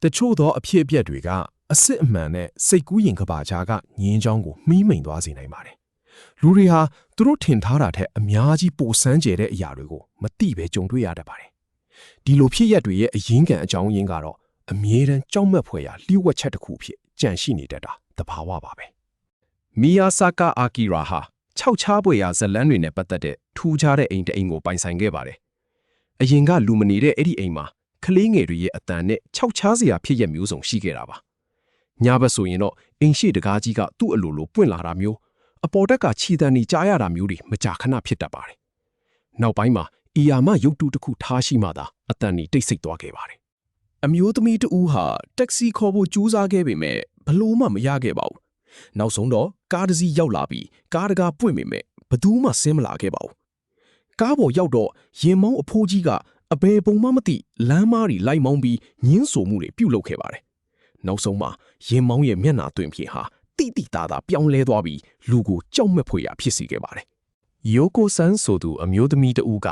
တချို့သောအဖြစ်အပျက်တွေကအစစ်အမှန်နဲ့စိတ်ကူးရင်ကဘာကြားကငင်းချောင်းကိုမှီးမိန်သွားစေနိုင်ပါတယ်။လူတွေဟာသူတို့ထင်ထားတာထက်အများကြီးပိုစမ်းကြဲတဲ့အရာတွေကိုမသိပဲကြုံတွေ့ရတတ်ပါတယ်။ဒီလိုဖြစ်ရပ်တွေရဲ့အရင်းခံအကြောင်းရင်းကတော့အမြဲတမ်းကြောက်မက်ဖွယ်ရာလျှို့ဝှက်ချက်တစ်ခုဖြစ်ကြံရှိနေတတ်တာသဘာဝပါပဲ။မီယာဆာကာအာကီရာဟာခြောက်ခြားပွေရာဇလန်းတွေနဲ့ပတ်သက်တဲ့ထူးခြားတဲ့အိမ်တစ်အိမ်ကိုပိုင်ဆိုင်ခဲ့ပါတယ်။အရင်ကလူမနေတဲ့အဲ့ဒီအိမ်မှာကလေးငယ်တွေရဲ့အတန်နဲ့ခြောက်ခြားစရာဖြစ်ရမျိုးစုံရှိခဲ့တာပါ။ညဘက်ဆိုရင်တော့အိမ်ရှိတကားကြီးကသူ့အလိုလိုပွင့်လာတာမျိုးအပေါ်တက်ကခြီတန်နေကြားရတာမျိုးတွေမကြာခဏဖြစ်တတ်ပါတယ်။နောက်ပိုင်းမှာအီယာမရုပ်တုတစ်ခုထားရှိမှသာအတန်ကြီးတိတ်ဆိတ်သွားခဲ့ပါတယ်။အမျိုးသမီးတဦးဟာတက္ကစီခေါ်ဖို့ကြိုးစားခဲ့ပေမဲ့ဘလို့မှမရခဲ့ပါဘူး။နောက်ဆုံးတော့ကားတစ်စီးရောက်လာပြီးကားတကားပွင့်ပေမဲ့ဘသူမှဆင်းမလာခဲ့ပါဘူး။ကားပေါ်ရောက်တော့ရင်မောင်းအဖိုးကြီးကအဘယ်ပုံမှမသိလမ်းမားတွေလိုက်မောင်းပြီးညှင်းဆိုမှုတွေပြုလုပ်ခဲ့ပါတယ်။နောက်ဆုံးမှာရင်မောင်းရဲ့မျက်နှာသွင်းဖြေဟာတိတိတသားပြောင်းလဲသွားပြီးလူကိုကြောက်မက်ဖွယ်ရာဖြစ်စေခဲ့ပါတယ်။ယိုကိုဆန်းဆိုသူအမျိုးသမီးတဦးက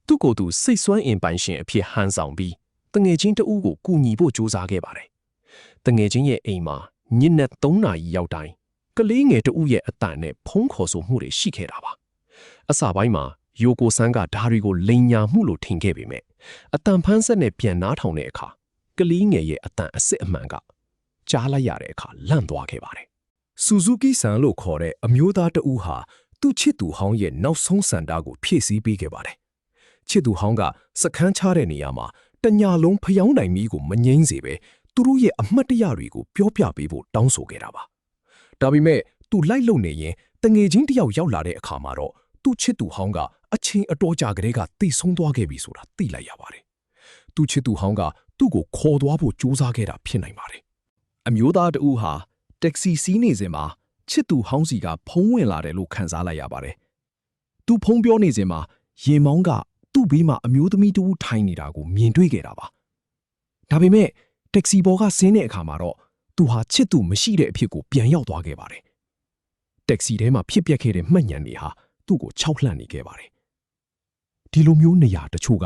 သူ့ကိုယ်သူစိတ်ဆွမ်းအင်ပိုင်ရှင်အဖြစ်ဟန်ဆောင်ပြီးတငယ်ချင်းတဦးကိုကူညီဖို့ကြိုးစားခဲ့ပါတယ်။တငယ်ချင်းရဲ့အိမ်မှာညနေ3 နာရီရောက်တိုင်းကလေးငယ်တဦးရဲ့အတန်နဲ့ဖုံးခေါ်ဆိုမှုတွေရှိခဲ့တာပါ။အစပိုင်းမှာယိုကိုဆန်းကဓာရီကိုလိန်ညာမှုလို့ထင်ခဲ့ပေမဲ့အတန်ဖန်းဆက်နဲ့ပြန်နားထောင်တဲ့အခါကလေးငယ်ရဲ့အတန်အစစ်အမှန်ကကြားလိုက်ရတဲ့အခါလန့်သွားခဲ့ပါတယ်။ဆူဇူကီဆန်လို့ခေါ်တဲ့အမျိုးသားတဦးဟာသူ့ချစ်သူဟောင်းရဲ့နောက်ဆုံးစံတာကိုဖြည့်ဆည်းပေးခဲ့ပါတယ်။ချစ်သူဟောင်းကစခန်းချတဲ့နေရာမှာတညာလုံးဖျောင်းနိုင်မီကိုမငြိမ်းစေပဲသူတို့ရဲ့အမှတ်တရတွေကိုပြောပြပေးဖို့တောင်းဆိုခဲ့တာပါ။ဒါပေမဲ့သူလိုက်လုံနေရင်တငယ်ချင်းတယောက်ရောက်လာတဲ့အခါမှာတော့သူ့ချစ်သူဟောင်းကအချင်းအတော်ကြာကလေးကတိတ်ဆုံးသွားခဲ့ပြီဆိုတာသိလိုက်ရပါတယ်။သူ့ချစ်သူဟောင်းကသူ့ကိုခေါ်သွားဖို့ကြိုးစားခဲ့တာဖြစ်နိုင်ပါတယ်။အမျိုးသားတဦးဟာတက္ကစီစီးနေစဉ်မှာချစ်သူဟောင်းစီကဖုံးဝင်လာတယ်လို့ခံစားလိုက်ရပါတယ်။သူဖုံးပြောနေစဉ်မှာရင်မောင်းကသူ့ဘေးမှာအမျိုးသမီးတဦးထိုင်နေတာကိုမြင်တွေ့ခဲ့တာပါ။ဒါပေမဲ့တက္ကစီဘော်ကဆင်းတဲ့အခါမှာတော့သူဟာချစ်သူမရှိတဲ့အဖြစ်ကိုပြန်ရောက်သွားခဲ့ပါတယ်။တက္ကစီထဲမှာဖြစ်ပျက်ခဲ့တဲ့မှတ်ဉာဏ်တွေဟာသူ့ကိုခြောက်လှန့်နေခဲ့ပါတယ်။ဒီလိုမျိုးနေရာတချို့က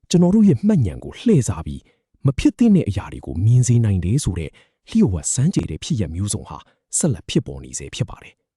ကျွန်တော်တို့ရဲ့မှတ်ဉာဏ်ကိုလှည့်စားပြီးမဖြစ်သင့်တဲ့အရာတွေကိုမြင်စေနိုင်တယ်ဆိုတဲ့လျှို့ဝှက်စမ်းကြယ်တဲ့ဖြစ်ရမျိုးစုံဟာဆက်လက်ဖြစ်ပေါ်နေစေဖြစ်ပါတယ်